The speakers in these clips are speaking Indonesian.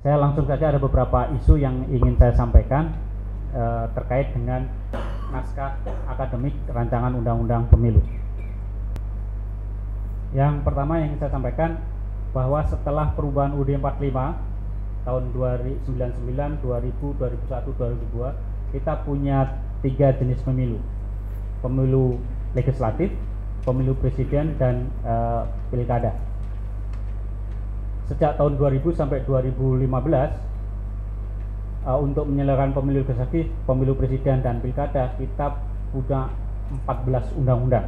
Saya langsung saja, ada beberapa isu yang ingin saya sampaikan terkait dengan naskah akademik rancangan undang-undang pemilu. Yang pertama yang ingin saya sampaikan, bahwa setelah perubahan UUD 45 tahun 1999, 2000, 2001, 2002, kita punya 3 jenis pemilu. Pemilu legislatif, pemilu presiden, dan pilkada. Sejak tahun 2000 sampai 2015, untuk menyelenggarakan pemilu legislatif, pemilu presiden, dan pilkada, kita punya 14 undang-undang.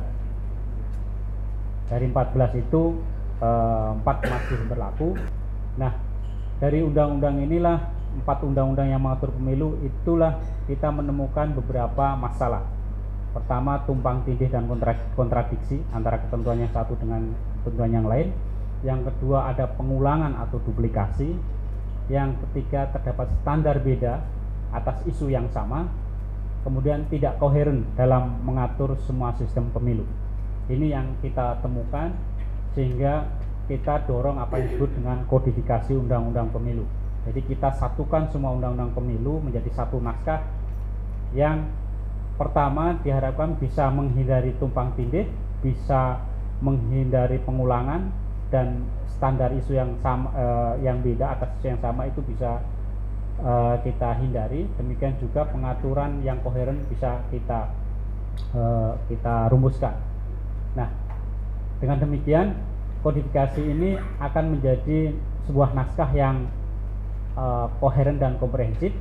Dari 14 itu 4 masih berlaku. Nah, dari undang-undang inilah, 4 undang-undang yang mengatur pemilu, itulah kita menemukan beberapa masalah. Pertama, tumpang tindih dan kontradiksi antara ketentuan yang satu dengan ketentuan yang lain. Yang kedua, ada pengulangan atau duplikasi. Yang ketiga, terdapat standar beda atas isu yang sama. Kemudian tidak koheren dalam mengatur semua sistem pemilu. Ini yang kita temukan, sehingga kita dorong apa yang disebut dengan kodifikasi undang-undang pemilu. Jadi kita satukan semua undang-undang pemilu menjadi satu naskah yang pertama diharapkan bisa menghindari tumpang tindih, bisa menghindari pengulangan, dan standar isu yang sama, yang beda atas isu yang sama itu bisa kita hindari. Demikian juga pengaturan yang koheren bisa kita rumuskan. Nah, dengan demikian kodifikasi ini akan menjadi sebuah naskah yang koheren dan komprehensif,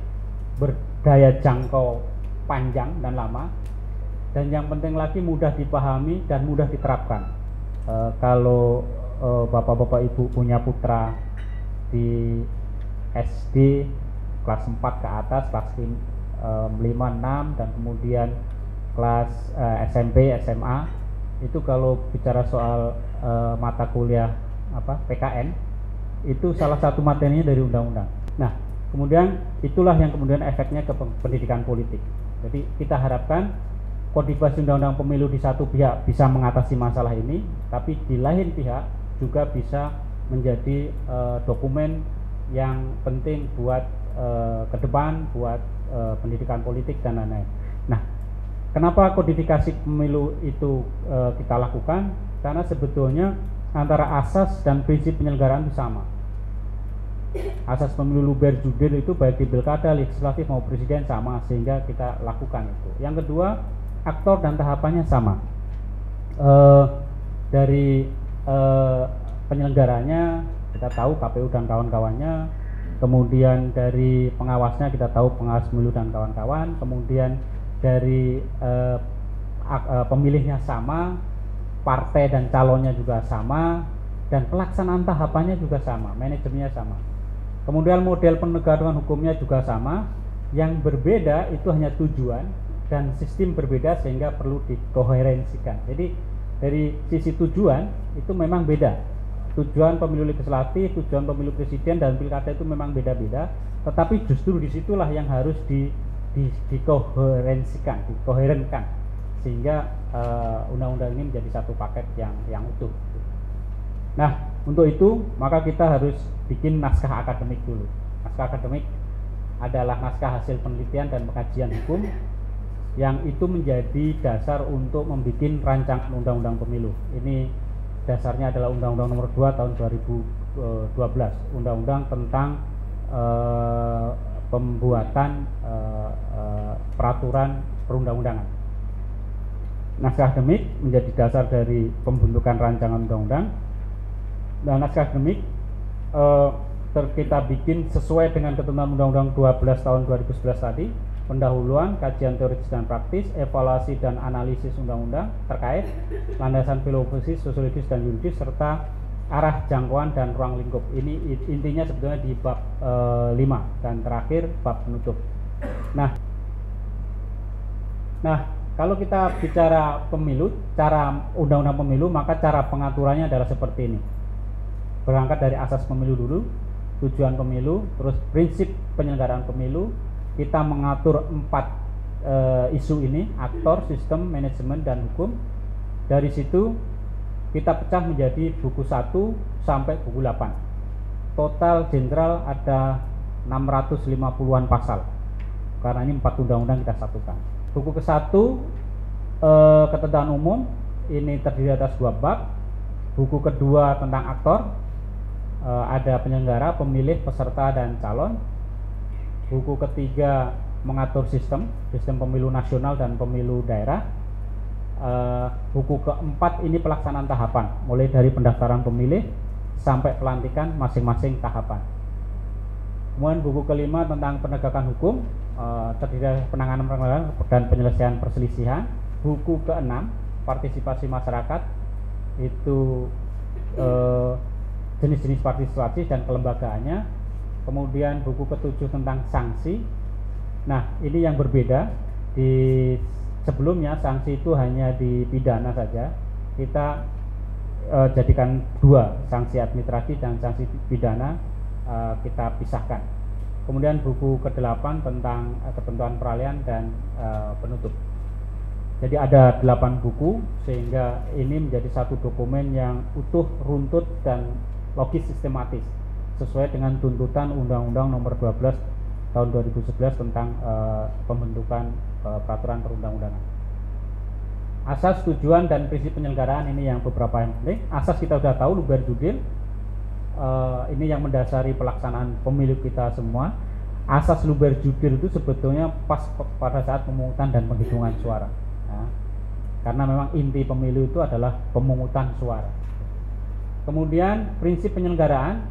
berdaya jangkau panjang dan lama, dan yang penting lagi mudah dipahami dan mudah diterapkan. Kalau bapak-bapak ibu punya putra di SD kelas 4 ke atas, kelas 5, 6, dan kemudian kelas SMP, SMA, itu kalau bicara soal mata kuliah PKN, itu salah satu materinya dari undang-undang. Nah, kemudian itulah yang kemudian efeknya ke pendidikan politik. Jadi kita harapkan kodifikasi undang-undang pemilu di satu pihak bisa mengatasi masalah ini, tapi di lain pihak juga bisa menjadi dokumen yang penting buat ke depan, buat pendidikan politik dan lain-lain. Nah, kenapa kodifikasi pemilu itu kita lakukan? Karena sebetulnya antara asas dan prinsip penyelenggaraan itu sama. Asas pemilu luber jurdil itu baik di pilkada, legislatif maupun presiden sama, sehingga kita lakukan itu. Yang kedua, aktor dan tahapannya sama. Dari penyelenggaranya kita tahu KPU dan kawan-kawannya, kemudian dari pengawasnya kita tahu pengawas pemilu dan kawan-kawan, kemudian dari pemilihnya sama, partai dan calonnya juga sama, dan pelaksanaan tahapannya juga sama, manajemennya sama. Kemudian model penegakan hukumnya juga sama. Yang berbeda itu hanya tujuan dan sistem berbeda, sehingga perlu dikoherensikan. Jadi dari sisi tujuan itu memang beda. Tujuan pemilu legislatif, tujuan pemilu presiden dan pilkada itu memang beda-beda, tetapi justru disitulah yang harus dikoherenkan, sehingga undang-undang ini menjadi satu paket yang utuh. Nah, untuk itu maka kita harus bikin naskah akademik dulu. Naskah akademik adalah naskah hasil penelitian dan pengkajian hukum yang itu menjadi dasar untuk membuat rancangan undang-undang pemilu. Ini dasarnya adalah Undang-Undang Nomor 2 Tahun 2012, Undang-Undang tentang pembuatan peraturan perundang-undangan. Naskah akademik menjadi dasar dari pembentukan rancangan undang-undang, dan naskah akademik kita bikin sesuai dengan ketentuan Undang-Undang 12 Tahun 2011 tadi: pendahuluan, kajian teoritis dan praktis, evaluasi dan analisis undang-undang terkait, landasan filosofis, sosiologis dan yuridis, serta arah jangkauan dan ruang lingkup. Ini intinya sebetulnya di bab 5 dan terakhir bab penutup. Nah, kalau kita bicara pemilu, cara undang-undang pemilu, maka cara pengaturannya adalah seperti ini. Berangkat dari asas pemilu dulu, tujuan pemilu, terus prinsip penyelenggaraan pemilu. Kita mengatur 4 isu ini: aktor, sistem, manajemen, dan hukum. Dari situ kita pecah menjadi buku 1 sampai buku 8. total jenderal ada 650-an pasal, karena ini 4 undang-undang kita satukan. Buku ke-1 ketentuan umum, ini terdiri atas 2 bab. Buku kedua tentang aktor, ada penyelenggara, pemilih, peserta, dan calon. Buku ketiga mengatur sistem pemilu nasional dan pemilu daerah. Buku keempat ini pelaksanaan tahapan, mulai dari pendaftaran pemilih sampai pelantikan masing-masing tahapan. Kemudian buku kelima tentang penegakan hukum, terdiri dari penanganan perkara dan penyelesaian perselisihan. Buku keenam partisipasi masyarakat, itu jenis-jenis partisipasi dan kelembagaannya. Kemudian buku ketujuh tentang sanksi. Nah, ini yang berbeda. Di sebelumnya sanksi itu hanya di pidana saja. Kita jadikan 2, sanksi administratif dan sanksi pidana, kita pisahkan. Kemudian buku ke-8 tentang ketentuan peralihan dan penutup. Jadi ada 8 buku, sehingga ini menjadi satu dokumen yang utuh, runtut, dan logis sistematis, sesuai dengan tuntutan Undang-Undang Nomor 12 Tahun 2011 tentang pembentukan peraturan perundang-undangan. Asas, tujuan, dan prinsip penyelenggaraan, ini yang beberapa yang penting. Asas kita sudah tahu, luber judil, ini yang mendasari pelaksanaan pemilu kita semua. Asas luber judil itu sebetulnya pas pada saat pemungutan dan penghitungan suara, nah, karena memang inti pemilu itu adalah pemungutan suara. Kemudian prinsip penyelenggaraan,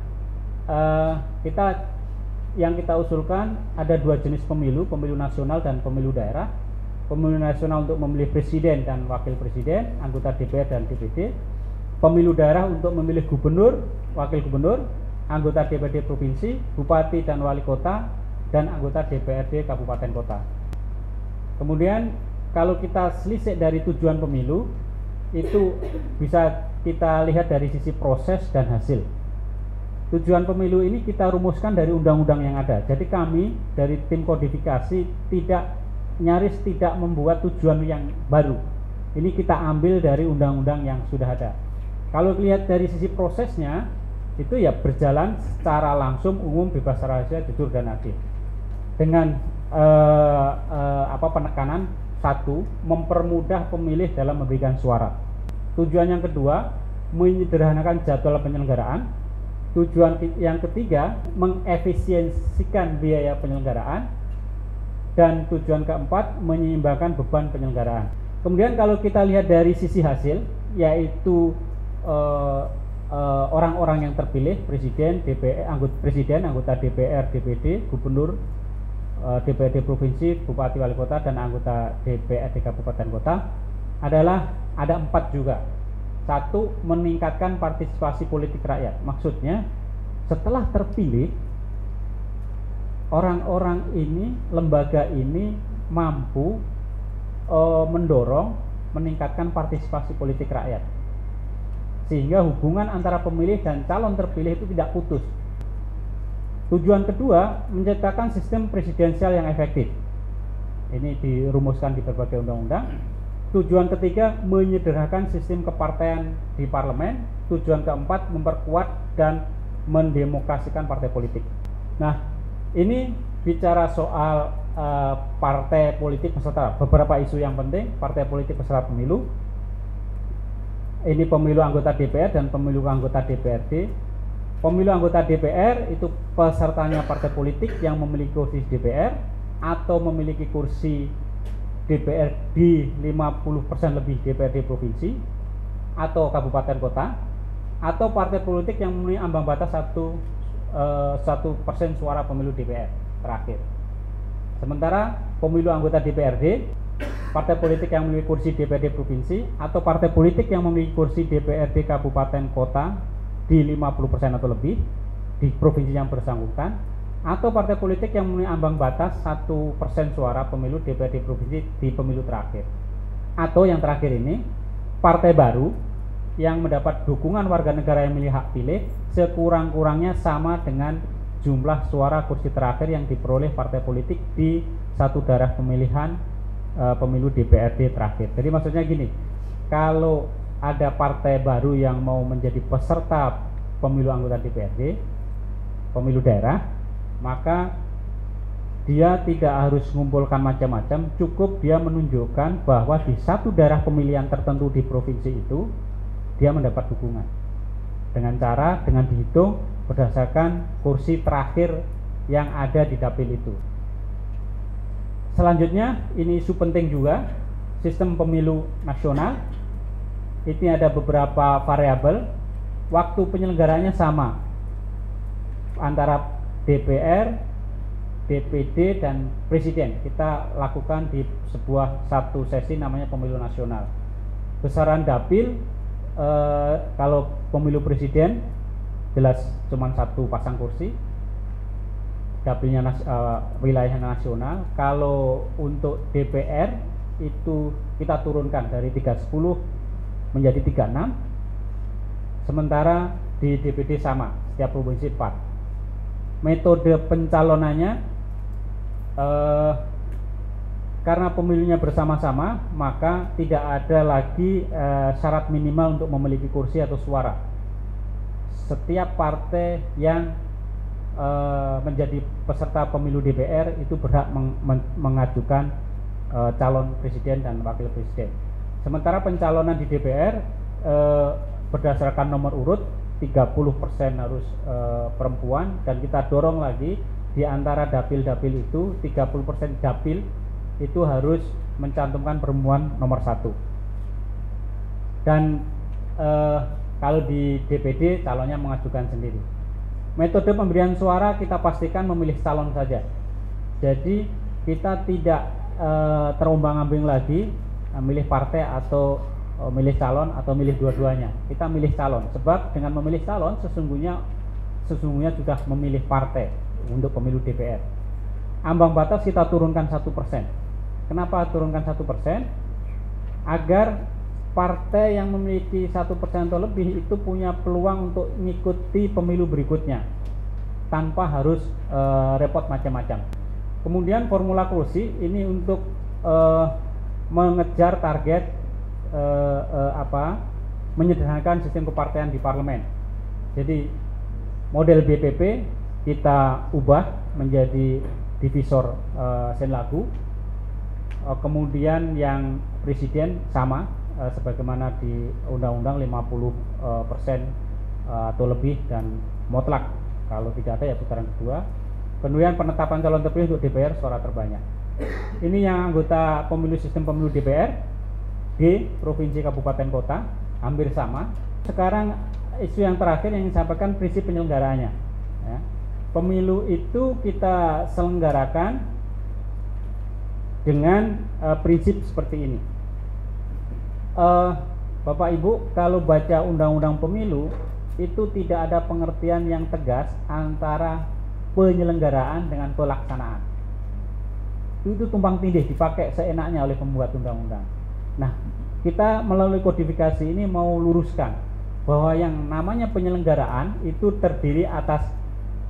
yang kita usulkan ada 2 jenis pemilu, pemilu nasional dan pemilu daerah. Pemilu nasional untuk memilih presiden dan wakil presiden, anggota DPR dan DPD. Pemilu daerah untuk memilih gubernur, wakil gubernur, anggota DPRD provinsi, bupati dan wali kota, dan anggota DPRD kabupaten kota. Kemudian kalau kita selisih dari tujuan pemilu, itu bisa kita lihat dari sisi proses dan hasil. Tujuan pemilu ini kita rumuskan dari undang-undang yang ada. Jadi kami dari tim kodifikasi nyaris tidak membuat tujuan yang baru. Ini kita ambil dari undang-undang yang sudah ada. Kalau lihat dari sisi prosesnya, itu ya berjalan secara langsung, umum, bebas rahasia, jujur, dan adil. Dengan penekanan 1, mempermudah pemilih dalam memberikan suara. Tujuan yang kedua, menyederhanakan jadwal penyelenggaraan. Tujuan yang ketiga, mengefisiensikan biaya penyelenggaraan. Dan tujuan keempat, menyeimbangkan beban penyelenggaraan. Kemudian kalau kita lihat dari sisi hasil, yaitu orang-orang yang terpilih, presiden, anggota DPR, DPD, gubernur, DPRD provinsi, bupati, wali kota, dan anggota DPRD kabupaten kota, adalah ada 4 juga. 1, meningkatkan partisipasi politik rakyat. Maksudnya setelah terpilih, orang-orang ini, lembaga ini mampu mendorong, meningkatkan partisipasi politik rakyat, sehingga hubungan antara pemilih dan calon terpilih itu tidak putus. Tujuan kedua, menciptakan sistem presidensial yang efektif. Ini dirumuskan di berbagai undang-undang. Tujuan ketiga, menyederhanakan sistem kepartaian di parlemen. Tujuan keempat, memperkuat dan mendemokrasikan partai politik. Nah, ini bicara soal partai politik peserta. Beberapa isu yang penting, partai politik peserta pemilu. Ini pemilu anggota DPR dan pemilu anggota DPRD. Pemilu anggota DPR itu pesertanya partai politik yang memiliki kursi DPR atau memiliki kursi DPR di 50% lebih DPRD provinsi atau kabupaten kota, atau partai politik yang memiliki ambang batas 1% suara pemilu DPR terakhir. Sementara pemilu anggota DPRD, partai politik yang memiliki kursi DPRD provinsi atau partai politik yang memiliki kursi DPRD kabupaten kota di 50% atau lebih di provinsi yang bersangkutan, atau partai politik yang memiliki ambang batas 1% suara pemilu DPRD provinsi di pemilu terakhir. Atau yang terakhir ini, partai baru yang mendapat dukungan warga negara yang memiliki hak pilih sekurang-kurangnya sama dengan jumlah suara kursi terakhir yang diperoleh partai politik di satu daerah pemilihan pemilu DPRD terakhir. Jadi maksudnya gini, kalau ada partai baru yang mau menjadi peserta pemilu anggota DPRD, pemilu daerah, maka dia tidak harus mengumpulkan macam-macam, cukup dia menunjukkan bahwa di satu daerah pemilihan tertentu di provinsi itu dia mendapat dukungan dengan dihitung berdasarkan kursi terakhir yang ada di dapil itu. Selanjutnya, ini isu penting juga, sistem pemilu nasional. Ini ada beberapa variabel. Waktu penyelenggaranya sama antara DPR, DPD, dan Presiden. Kita lakukan di satu sesi namanya pemilu nasional. Besaran dapil, kalau pemilu Presiden jelas cuma satu pasang kursi, dapilnya wilayah nasional. Kalau untuk DPR itu kita turunkan dari 310 menjadi 36, sementara di DPD sama, setiap provinsi 4. Metode pencalonannya, karena pemilunya bersama-sama, maka tidak ada lagi syarat minimal untuk memiliki kursi atau suara. Setiap partai yang menjadi peserta pemilu DPR itu berhak mengajukan calon presiden dan wakil presiden. Sementara pencalonan di DPR berdasarkan nomor urut, 30% harus perempuan, dan kita dorong lagi di antara dapil-dapil itu 30% dapil itu harus mencantumkan perempuan nomor 1. Dan kalau di DPD calonnya mengajukan sendiri. Metode pemberian suara kita pastikan memilih calon saja. Jadi kita tidak terombang-ambing lagi milih partai atau milih calon atau milih dua-duanya. Kita milih calon, sebab dengan memilih calon sesungguhnya sudah memilih partai untuk pemilu DPR. Ambang batas kita turunkan 1%. Kenapa turunkan 1%? Agar partai yang memiliki 1% atau lebih itu punya peluang untuk mengikuti pemilu berikutnya tanpa harus repot macam-macam. Kemudian formula kursi ini untuk mengejar target menyederhanakan sistem kepartean di parlemen. Jadi model BPP kita ubah menjadi divisor Senlagu. Kemudian yang presiden sama sebagaimana di undang-undang 50% atau lebih dan mutlak. Kalau tidak ada ya putaran kedua. Kemudian penetapan calon terpilih untuk DPR suara terbanyak. Ini yang anggota pemilu sistem pemilu DPR di provinsi, kabupaten, kota hampir sama. Sekarang isu yang terakhir yang disampaikan prinsip penyelenggaraannya. Ya. Pemilu itu kita selenggarakan dengan prinsip seperti ini. Bapak Ibu, kalau baca undang-undang pemilu itu tidak ada pengertian yang tegas antara penyelenggaraan dengan pelaksanaan. Itu tumpang tindih, dipakai seenaknya oleh pembuat undang-undang. Nah, kita melalui kodifikasi ini mau luruskan bahwa yang namanya penyelenggaraan itu terdiri atas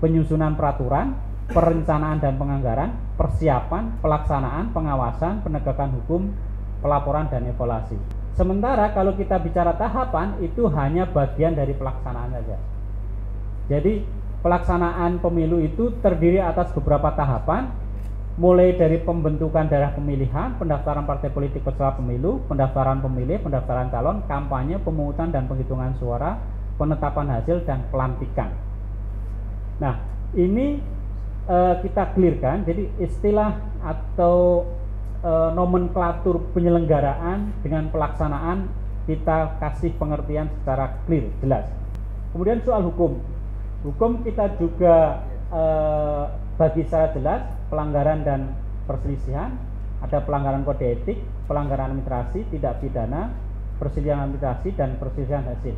penyusunan peraturan, perencanaan dan penganggaran, persiapan, pelaksanaan, pengawasan, penegakan hukum, pelaporan dan evaluasi. Sementara kalau kita bicara tahapan itu hanya bagian dari pelaksanaan saja. Jadi pelaksanaan pemilu itu terdiri atas beberapa tahapan, mulai dari pembentukan daerah pemilihan, pendaftaran partai politik peserta pemilu, pendaftaran pemilih, pendaftaran calon, kampanye, pemungutan dan penghitungan suara, penetapan hasil dan pelantikan. Nah, ini kita clearkan. Jadi istilah atau nomenklatur penyelenggaraan dengan pelaksanaan kita kasih pengertian secara clear, jelas. Kemudian soal hukum kita juga bagi secara jelas pelanggaran dan perselisihan, ada pelanggaran kode etik, pelanggaran administrasi, tidak pidana, perselisihan administrasi dan perselisihan hasil.